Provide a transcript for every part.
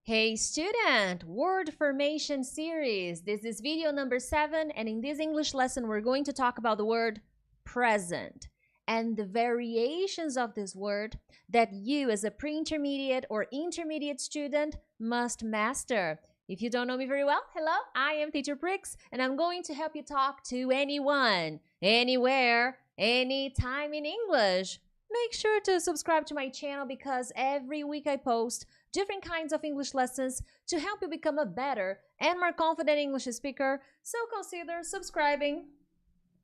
Hey student, word formation series. This is video number 7, and in this English lesson we're going to talk about the word present and the variations of this word that you as a pre-intermediate or intermediate student must master. If you don't know me very well, hello, I am teacher Prix, and I'm going to help you talk to anyone, anywhere, anytime in English. Make sure to subscribe to my channel because every week I post different kinds of English lessons to help you become a better and more confident English speaker. So consider subscribing,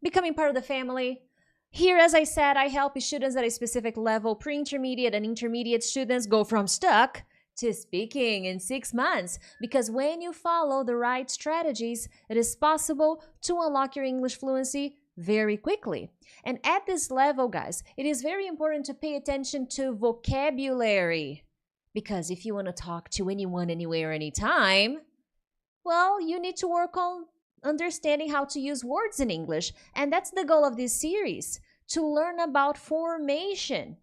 becoming part of the family. Here, as I said, I help students at a specific level. Pre-intermediate and intermediate students go from stuck to speaking in 6 months, because when you follow the right strategies, it is possible to unlock your English fluency very quickly. And at this level, guys, it is very important to pay attention to vocabulary. Because if you want to talk to anyone, anywhere, anytime, well, you need to work on understanding how to use words in English. And that's the goal of this series, to learn about formation.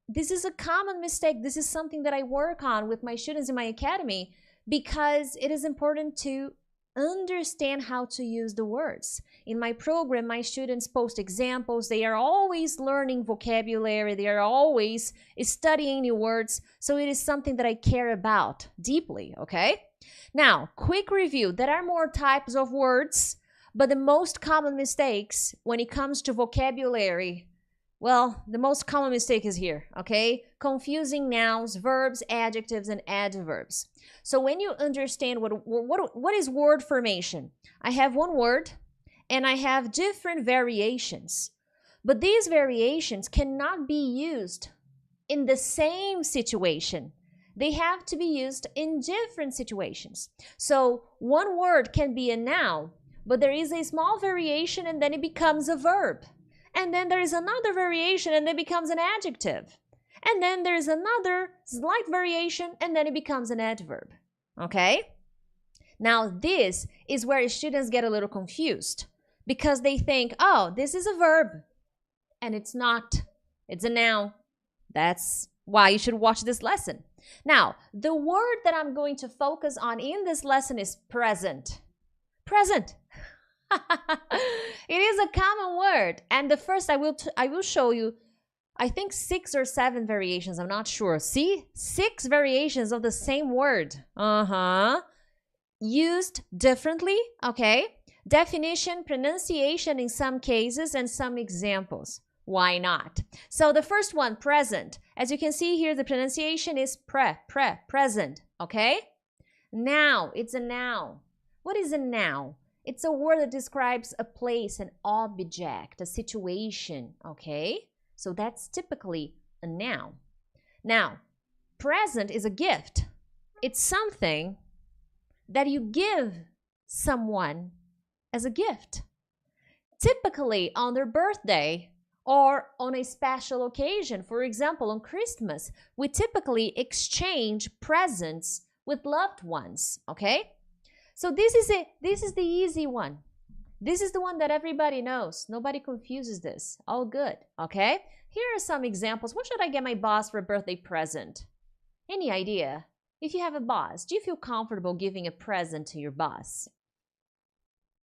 This is a common mistake. This is something that I work on with my students in my academy because it is important to understand how to use the words. In my program, my students post examples. They are always learning vocabulary. They are always studying new words. So it is something that I care about deeply, okay? Now, quick review. There are more types of words, but the most common mistakes when it comes to vocabulary, well, the most common mistake is here, okay? Confusing nouns, verbs, adjectives, and adverbs. So when you understand what is word formation, I have one word and I have different variations. But these variations cannot be used in the same situation. They have to be used in different situations. So one word can be a noun, but there is a small variation and then it becomes a verb. And then there is another variation and it becomes an adjective. And then there is another slight variation and then it becomes an adverb. Okay? Now this is where students get a little confused because they think, oh, this is a verb. And it's not. It's a noun. That's why you should watch this lesson. Now, the word that I'm going to focus on in this lesson is present. Present. It is a common word, and the first I will show you, I think 6 or 7 variations, I'm not sure. See? 6 variations of the same word. Used differently, okay? Definition, pronunciation in some cases, and some examples. Why not? So the first one, present. As you can see here, the pronunciation is present, okay? Now, it's a noun. What is a noun? It's a word that describes a place, an object, a situation, okay? So that's typically a noun. Now, present is a gift. It's something that you give someone as a gift. Typically on their birthday or on a special occasion. For example, on Christmas, we typically exchange presents with loved ones, okay? So this is the easy one. This is the one that everybody knows. Nobody confuses this. All good, okay? Here are some examples. What should I get my boss for a birthday present? Any idea? If you have a boss, do you feel comfortable giving a present to your boss?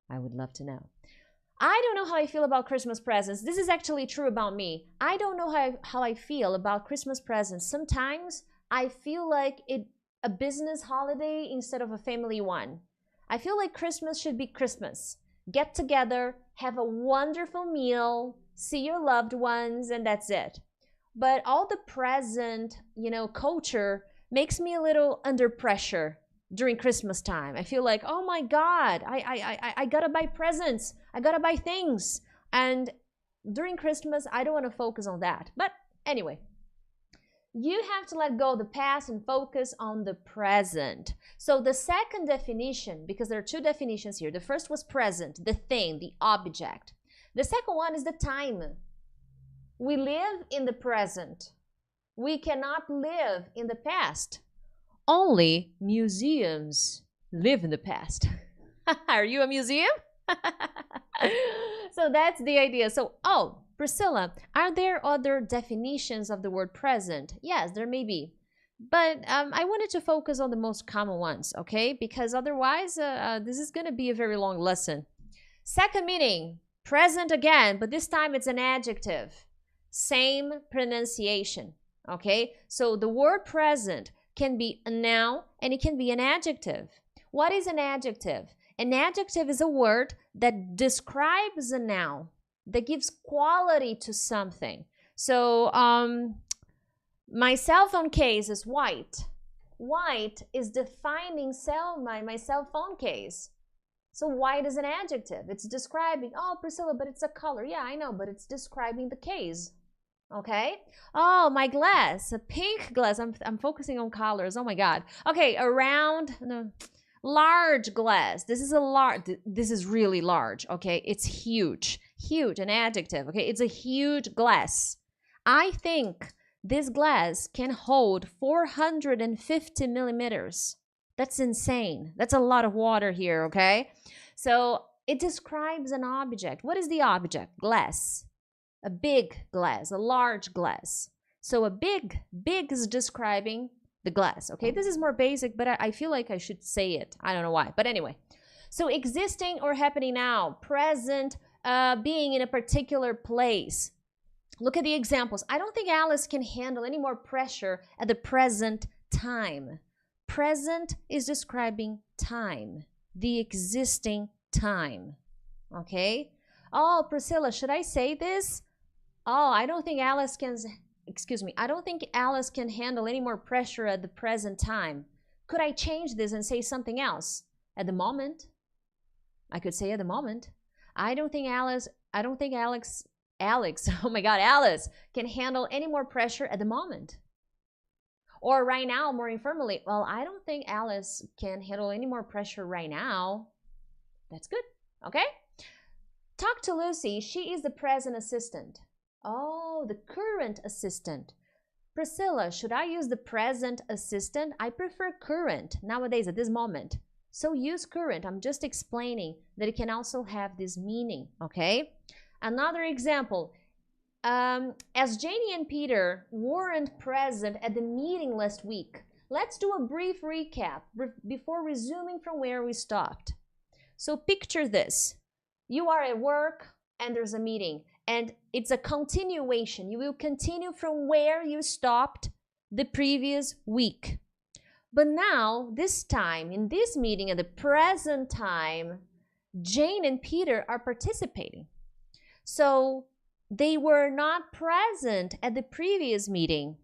I would love to know. I don't know how I feel about Christmas presents. This is actually true about me. I don't know how I feel about Christmas presents. Sometimes I feel like a business holiday instead of a family one. I feel like Christmas should be Christmas. Get together, have a wonderful meal, see your loved ones, and that's it. But all the present, culture makes me a little under pressure during Christmas time. I feel like, oh my God, I gotta buy presents. I gotta buy things. And during Christmas, I don't want to focus on that. But anyway, you have to let go of the past and focus on the present. So the second definition, because there are 2 definitions here. The first was present, the thing, the object. The second one is the time. We live in the present. We cannot live in the past. Only museums live in the past. Are you a museum? So that's the idea. So, Priscilla, are there other definitions of the word present? Yes, there may be. But I wanted to focus on the most common ones, okay? Because otherwise, this is going to be a very long lesson. Second meaning, present again, but this time it's an adjective. Same pronunciation, okay? So the word present can be a noun and it can be an adjective. What is an adjective? An adjective is a word that describes a noun, that gives quality to something. So my cell phone case is white. White is defining my cell phone case. So white is an adjective. It's describing, oh, Priscilla, but it's a color. Yeah, I know, but it's describing the case. Okay. Oh, my glass, a pink glass. I'm focusing on colors. Oh my God. Okay, large glass. This is really large. Okay, it's huge. Huge, an adjective. Okay, it's a huge glass. I think this glass can hold 450 millimeters. That's insane. That's a lot of water here, okay? So it describes an object. What is the object? Glass. A big glass, a large glass. So a big is describing the glass, okay? This is more basic, but I feel like I should say it. I don't know why, but anyway. So existing or happening now, present, being in a particular place. Look at the examples. I don't think Alice can handle any more pressure at the present time. Present is describing time, the existing time, okay? Oh, Priscilla, should I say this? Oh, I don't think Alice can handle any more pressure at the present time. Could I change this and say something else? At the moment. I could say at the moment. I don't think Alex, oh my God, Alice can handle any more pressure at the moment. Or right now, more informally, well, I don't think Alice can handle any more pressure right now. That's good, okay? Talk to Lucy. She is the present assistant. Oh, the current assistant. Priscilla, should I use the present assistant? I prefer current nowadays at this moment. So use current. I'm just explaining that it can also have this meaning, okay? Another example. As Janie and Peter weren't present at the meeting last week, let's do a brief recap before resuming from where we stopped. So picture this. You are at work and there's a meeting and it's a continuation. You will continue from where you stopped the previous week. But now, this time, in this meeting at the present time, Jane and Peter are participating. So they were not present at the previous meeting.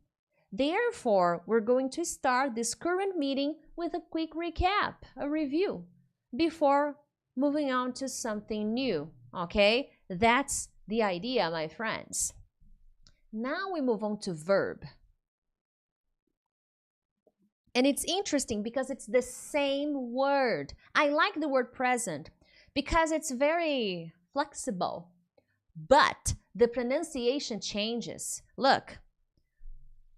Therefore, we're going to start this current meeting with a quick recap, a review, before moving on to something new, okay? That's the idea, my friends. Now we move on to verb. And it's interesting because it's the same word. I like the word present because it's very flexible, but the pronunciation changes. Look,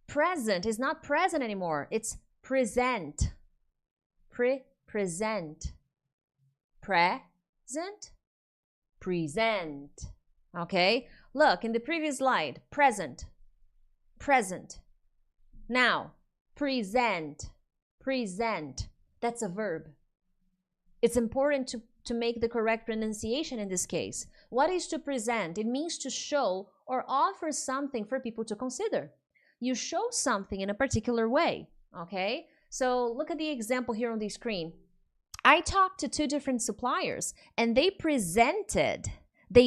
present is not present anymore. It's present. Present. Present. Present. Okay? Look, in the previous slide, present. Present. Now, present. Present. That's a verb. It's important to make the correct pronunciation in this case. What is to present? It means to show or offer something for people to consider. You show something in a particular way, okay? So look at the example here on the screen. I talked to 2 different suppliers and they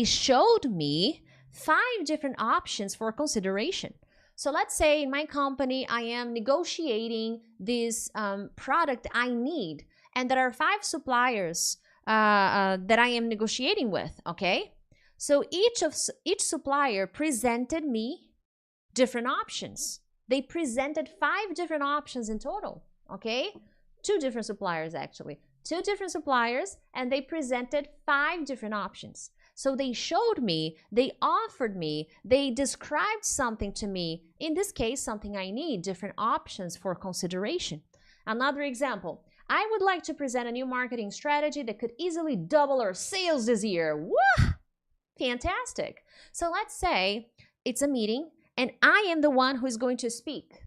showed me 5 different options for consideration. So let's say in my company, I am negotiating this product I need, and there are 5 suppliers that I am negotiating with, okay? So each supplier presented me different options. They presented 5 different options in total, okay? 2 different suppliers actually. 2 different suppliers, and they presented 5 different options. So they showed me, they offered me, they described something to me. In this case, something I need, different options for consideration. Another example, I would like to present a new marketing strategy that could easily double our sales this year. Woo! Fantastic. So let's say it's a meeting and I am the one who is going to speak.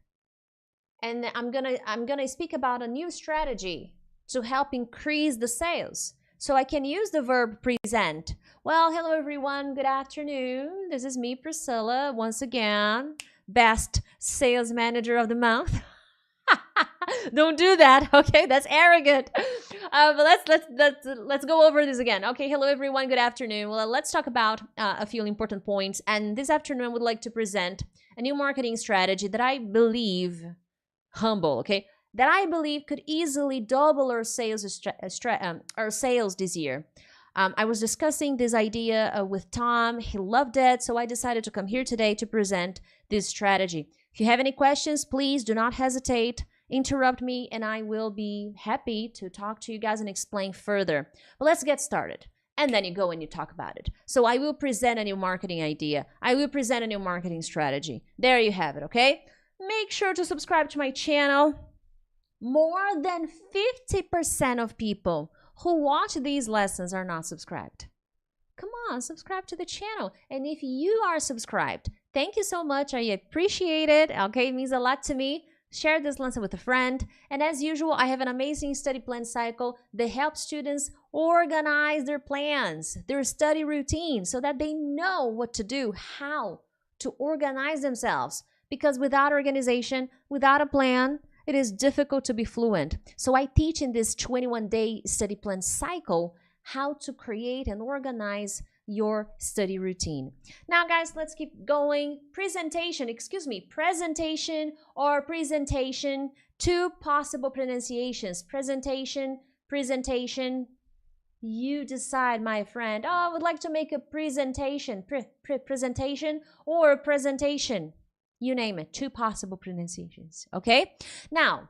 and I'm gonna speak about a new strategy to help increase the sales. So I can use the verb present. Well, hello everyone, good afternoon. This is me, Priscilla, once again, best sales manager of the month. Don't do that, okay? That's arrogant. But let's go over this again. Okay, hello everyone, good afternoon. Well, let's talk about a few important points. And this afternoon, I would like to present a new marketing strategy that I believe, okay, that I believe could easily double our sales this year. I was discussing this idea with Tom. He loved it, so I decided to come here today to present this strategy. If you have any questions, please do not hesitate. Interrupt me, and I will be happy to talk to you guys and explain further. But let's get started. And then you go and you talk about it. So I will present a new marketing idea. I will present a new marketing strategy. There you have it, okay? Make sure to subscribe to my channel. More than 50% of people who watch these lessons are not subscribed. Come on, subscribe to the channel. And if you are subscribed, thank you so much. I appreciate it. Okay, it means a lot to me. Share this lesson with a friend. And as usual, I have an amazing study plan cycle that helps students organize their plans, their study routine, so that they know what to do, how to organize themselves. Because without organization, without a plan, it is difficult to be fluent. So I teach in this 21-day study plan cycle how to create and organize your study routine. Now, guys, let's keep going. Presentation or presentation. Two possible pronunciations. Presentation. You decide, my friend. Oh, I would like to make a presentation. Presentation or presentation. You name it. Two possible pronunciations. Okay? Now,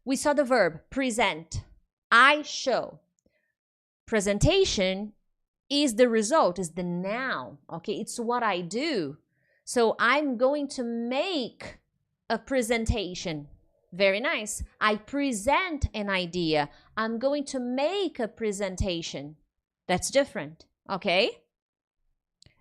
we saw the verb present. I show. Presentation is the result, is the noun. Okay? It's what I do. So I'm going to make a presentation. Very nice. I present an idea. I'm going to make a presentation. That's different. Okay?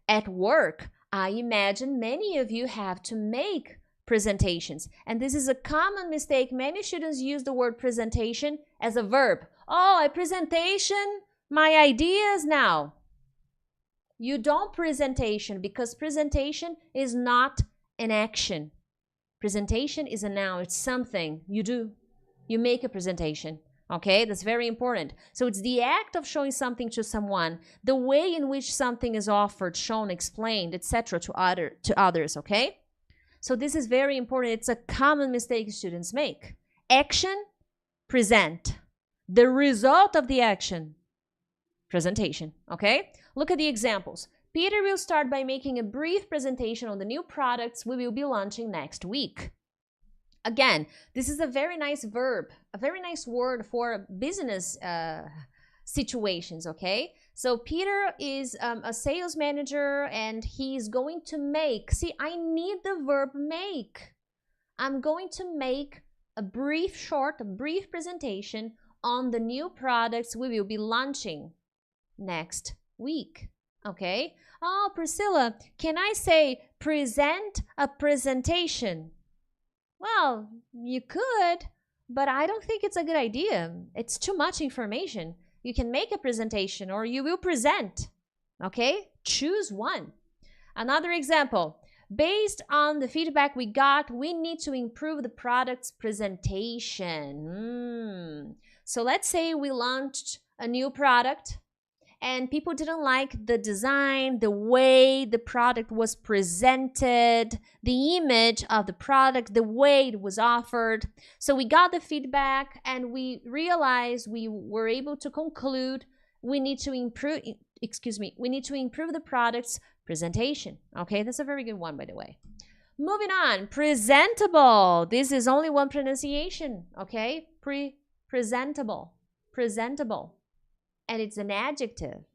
At work, I imagine many of you have to make presentations. And this is a common mistake. Many students use the word presentation as a verb. Oh, I presentation my ideas now. You don't presentation because presentation is not an action. Presentation is a noun. It's something you do. You make a presentation. Okay, that's very important. So it's the act of showing something to someone, the way in which something is offered, shown, explained, etc. to others, okay? So this is very important. It's a common mistake students make. Action, present. The result of the action, presentation, okay? Look at the examples. Peter will start by making a brief presentation on the new products we will be launching next week. Again, this is a very nice verb, a very nice word for business situations, okay? So Peter is a sales manager and he's going to make, see, I need the verb make. I'm going to make a brief presentation on the new products we will be launching next week, okay? Oh, Priscilla, can I say present a presentation? Well, you could, but I don't think it's a good idea. It's too much information. You can make a presentation or you will present, okay? Choose one. Another example, based on the feedback we got, we need to improve the product's presentation. So let's say we launched a new product and people didn't like the design, the way the product was presented, the image of the product, the way it was offered. So we got the feedback and we realized, we were able to conclude we need to improve the product's presentation. Okay, that's a very good one, by the way. Moving on, presentable. This is only one pronunciation, okay? Presentable. And it's an adjective.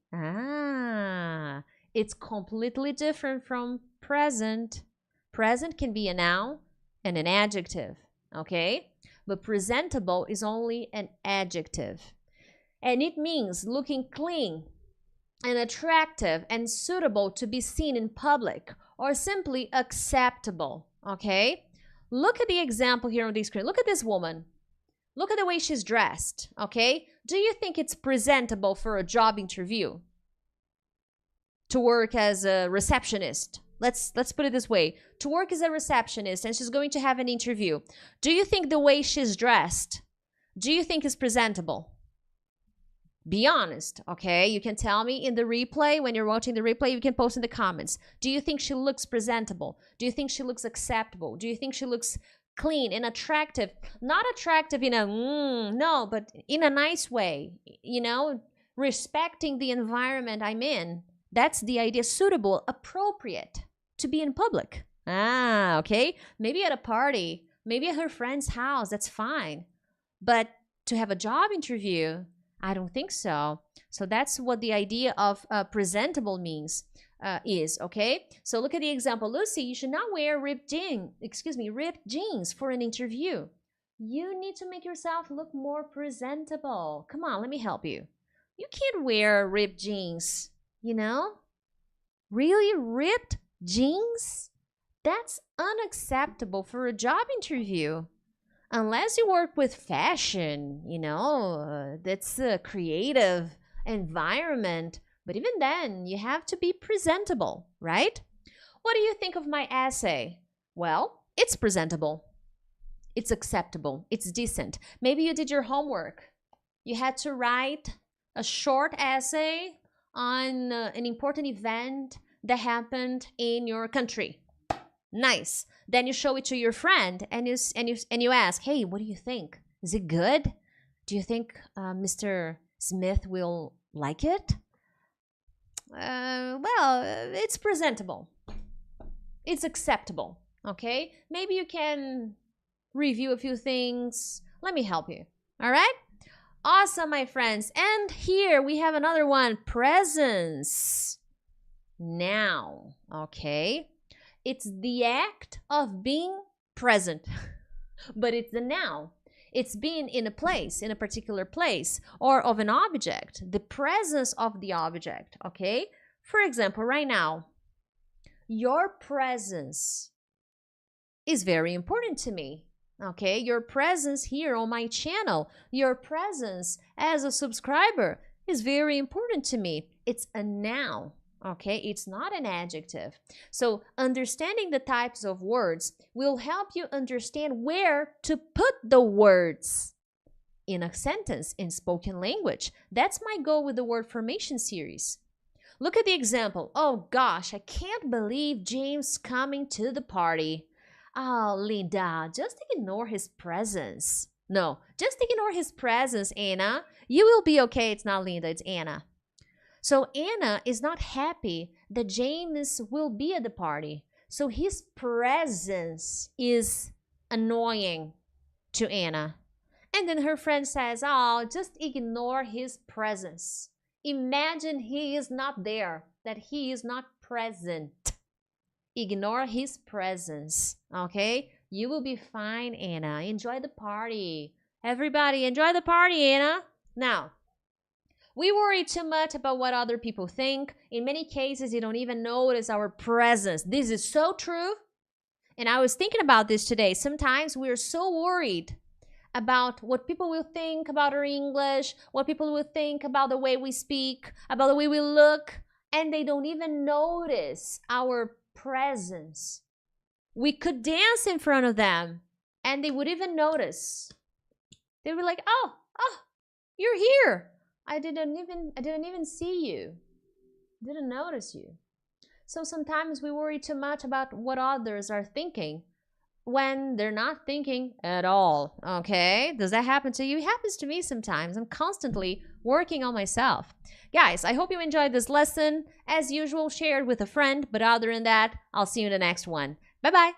It's completely different from present. Present can be a noun and an adjective, okay? But presentable is only an adjective. And it means looking clean and attractive and suitable to be seen in public, or simply acceptable, okay? Look at the example here on the screen. Look at this woman. Look at the way she's dressed, okay? Do you think it's presentable for a job interview? To work as a receptionist. Let's put it this way. To work as a receptionist and she's going to have an interview. Do you think the way she's dressed, do you think is presentable? Be honest, okay? You can tell me in the replay, when you're watching the replay, you can post in the comments. Do you think she looks presentable? Do you think she looks acceptable? Do you think she looks clean and attractive? Not attractive in a, no, but in a nice way, you know, respecting the environment I'm in. That's the idea. Suitable, appropriate to be in public. Okay? Maybe at a party, maybe at her friend's house, that's fine. But to have a job interview, I don't think so. So that's what the idea of presentable means is, okay? So look at the example. Lucy, you should not wear ripped jeans for an interview. You need to make yourself look more presentable. Come on, let me help you. You can't wear ripped jeans, you know? Really ripped jeans? That's unacceptable for a job interview. Unless you work with fashion, you know, that's a creative environment. But even then, you have to be presentable, right? What do you think of my essay? Well, it's presentable. It's acceptable. It's decent. Maybe you did your homework. You had to write a short essay on an important event that happened in your country. Nice. Then you show it to your friend and you ask, hey, what do you think? Is it good? Do you think Mr. Smith will like it? Well, it's presentable. It's acceptable, okay? Maybe you can review a few things. Let me help you, all right? Awesome, my friends. And here we have another one, presence. Now, okay? It's the act of being present, but it's the noun. It's being in a place, in a particular place, or of an object, the presence of the object, okay? For example, right now, your presence is very important to me, okay? Your presence here on my channel, your presence as a subscriber is very important to me. It's a noun. Okay, it's not an adjective. So understanding the types of words will help you understand where to put the words in a sentence in spoken language. That's my goal with the word formation series. Look at the example. Oh gosh, I can't believe James coming to the party. Oh, Linda, just ignore his presence. No, just ignore his presence, Anna. You will be okay. It's not Linda, it's Anna. So Anna is not happy that James will be at the party. So his presence is annoying to Anna. And then her friend says, oh, just ignore his presence. Imagine he is not there, that he is not present. Ignore his presence, okay? You will be fine, Anna. Enjoy the party. Everybody, enjoy the party, Anna. Now, we worry too much about what other people think. In many cases, you don't even notice our presence. This is so true. And I was thinking about this today. Sometimes we're so worried about what people will think about our English, what people will think about the way we speak, about the way we look, and they don't even notice our presence. We could dance in front of them, and they would even notice. They were like, oh, you're here. I didn't even see you. Didn't notice you. So sometimes we worry too much about what others are thinking when they're not thinking at all, okay? Does that happen to you? It happens to me sometimes. I'm constantly working on myself. Guys, I hope you enjoyed this lesson. As usual, share it with a friend, but other than that, I'll see you in the next one. Bye-bye.